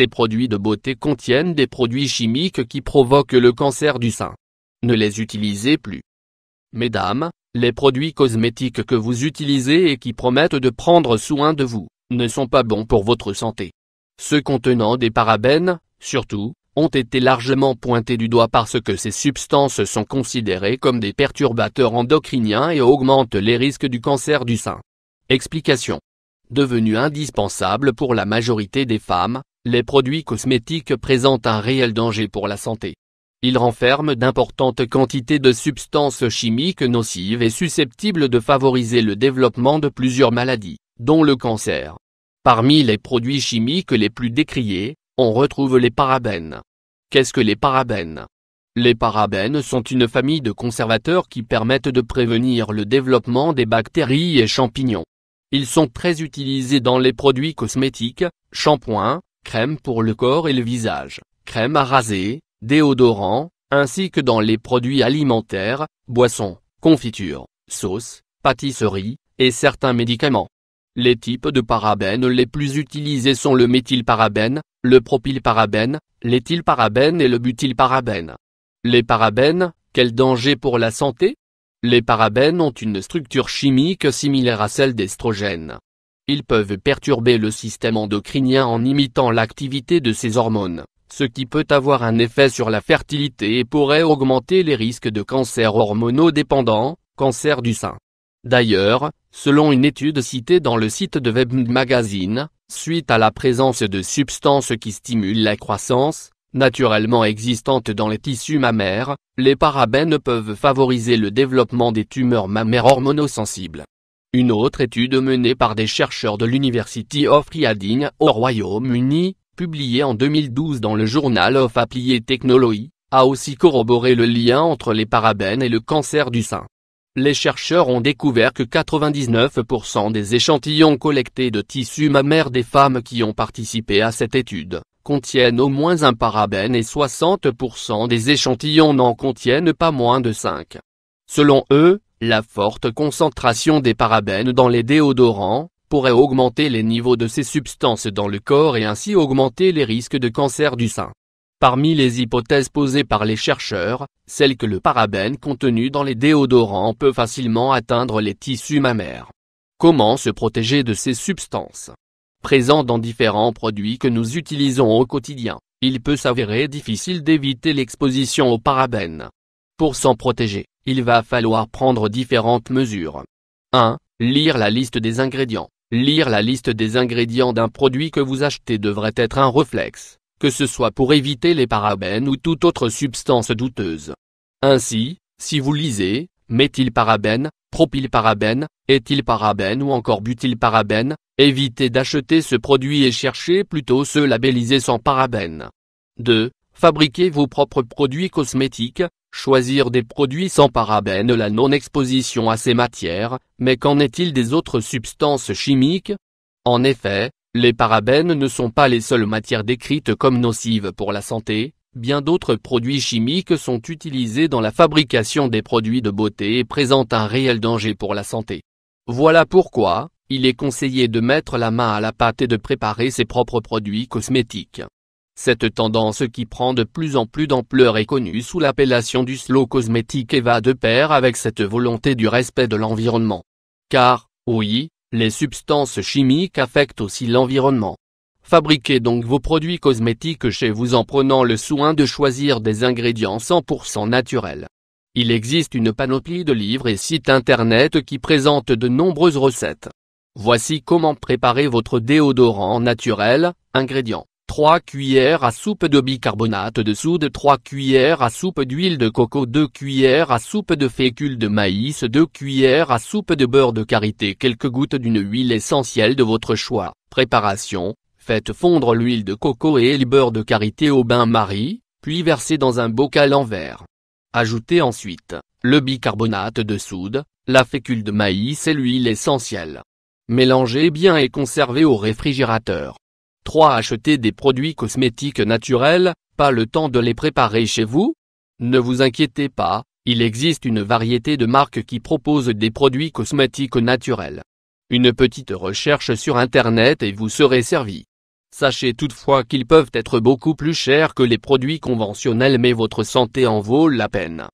Ces produits de beauté contiennent des produits chimiques qui provoquent le cancer du sein. Ne les utilisez plus. Mesdames, les produits cosmétiques que vous utilisez et qui promettent de prendre soin de vous, ne sont pas bons pour votre santé. Ceux contenant des parabènes, surtout, ont été largement pointés du doigt parce que ces substances sont considérées comme des perturbateurs endocriniens et augmentent les risques du cancer du sein. Explication. Devenus indispensables pour la majorité des femmes, les produits cosmétiques présentent un réel danger pour la santé. Ils renferment d'importantes quantités de substances chimiques nocives et susceptibles de favoriser le développement de plusieurs maladies, dont le cancer. Parmi les produits chimiques les plus décriés, on retrouve les parabènes. Qu'est-ce que les parabènes? Les parabènes sont une famille de conservateurs qui permettent de prévenir le développement des bactéries et champignons. Ils sont très utilisés dans les produits cosmétiques, shampoings, crèmes pour le corps et le visage, crèmes à raser, déodorants, ainsi que dans les produits alimentaires, boissons, confitures, sauces, pâtisseries, et certains médicaments. Les types de parabènes les plus utilisés sont le méthylparabène, le propylparabène, l'éthylparabène et le butylparabène. Les parabènes, quel danger pour la santé? Les parabènes ont une structure chimique similaire à celle d'estrogènes. Ils peuvent perturber le système endocrinien en imitant l'activité de ces hormones, ce qui peut avoir un effet sur la fertilité et pourrait augmenter les risques de cancers hormonodépendants, cancer du sein. D'ailleurs, selon une étude citée dans le site de Web Magazine, suite à la présence de substances qui stimulent la croissance, naturellement existantes dans les tissus mammaires, les parabènes peuvent favoriser le développement des tumeurs mammaires hormonosensibles. Une autre étude menée par des chercheurs de l'University of Reading au Royaume-Uni, publiée en 2012 dans le Journal of Applied Technology, a aussi corroboré le lien entre les parabènes et le cancer du sein. Les chercheurs ont découvert que 99% des échantillons collectés de tissus mammaires des femmes qui ont participé à cette étude contiennent au moins un parabène et 60% des échantillons n'en contiennent pas moins de 5. Selon eux, la forte concentration des parabènes dans les déodorants pourrait augmenter les niveaux de ces substances dans le corps et ainsi augmenter les risques de cancer du sein. Parmi les hypothèses posées par les chercheurs, celle que le parabène contenu dans les déodorants peut facilement atteindre les tissus mammaires. Comment se protéger de ces substances? Présents dans différents produits que nous utilisons au quotidien, il peut s'avérer difficile d'éviter l'exposition aux parabènes. Pour s'en protéger, il va falloir prendre différentes mesures. 1. Lire la liste des ingrédients. Lire la liste des ingrédients d'un produit que vous achetez devrait être un réflexe, que ce soit pour éviter les parabènes ou toute autre substance douteuse. Ainsi, si vous lisez méthylparabène, propylparabène, éthylparabène ou encore butylparabène, évitez d'acheter ce produit et cherchez plutôt ceux labellisés sans parabènes. 2. Fabriquez vos propres produits cosmétiques. Choisir des produits sans parabènes. La non-exposition à ces matières, mais qu'en est-il des autres substances chimiques? En effet, les parabènes ne sont pas les seules matières décrites comme nocives pour la santé, bien d'autres produits chimiques sont utilisés dans la fabrication des produits de beauté et présentent un réel danger pour la santé. Voilà pourquoi, il est conseillé de mettre la main à la pâte et de préparer ses propres produits cosmétiques. Cette tendance qui prend de plus en plus d'ampleur est connue sous l'appellation du slow cosmétique et va de pair avec cette volonté du respect de l'environnement. Car, oui, les substances chimiques affectent aussi l'environnement. Fabriquez donc vos produits cosmétiques chez vous en prenant le soin de choisir des ingrédients 100% naturels. Il existe une panoplie de livres et sites internet qui présentent de nombreuses recettes. Voici comment préparer votre déodorant naturel. Ingrédients: 3 cuillères à soupe de bicarbonate de soude, 3 cuillères à soupe d'huile de coco, 2 cuillères à soupe de fécule de maïs, 2 cuillères à soupe de beurre de karité, quelques gouttes d'une huile essentielle de votre choix. Préparation: faites fondre l'huile de coco et le beurre de karité au bain-marie, puis versez dans un bocal en verre. Ajoutez ensuite le bicarbonate de soude, la fécule de maïs et l'huile essentielle. Mélangez bien et conservez au réfrigérateur. 3. Achetez des produits cosmétiques naturels. Pas le temps de les préparer chez vous? Ne vous inquiétez pas, il existe une variété de marques qui proposent des produits cosmétiques naturels. Une petite recherche sur internet et vous serez servi. Sachez toutefois qu'ils peuvent être beaucoup plus chers que les produits conventionnels mais votre santé en vaut la peine.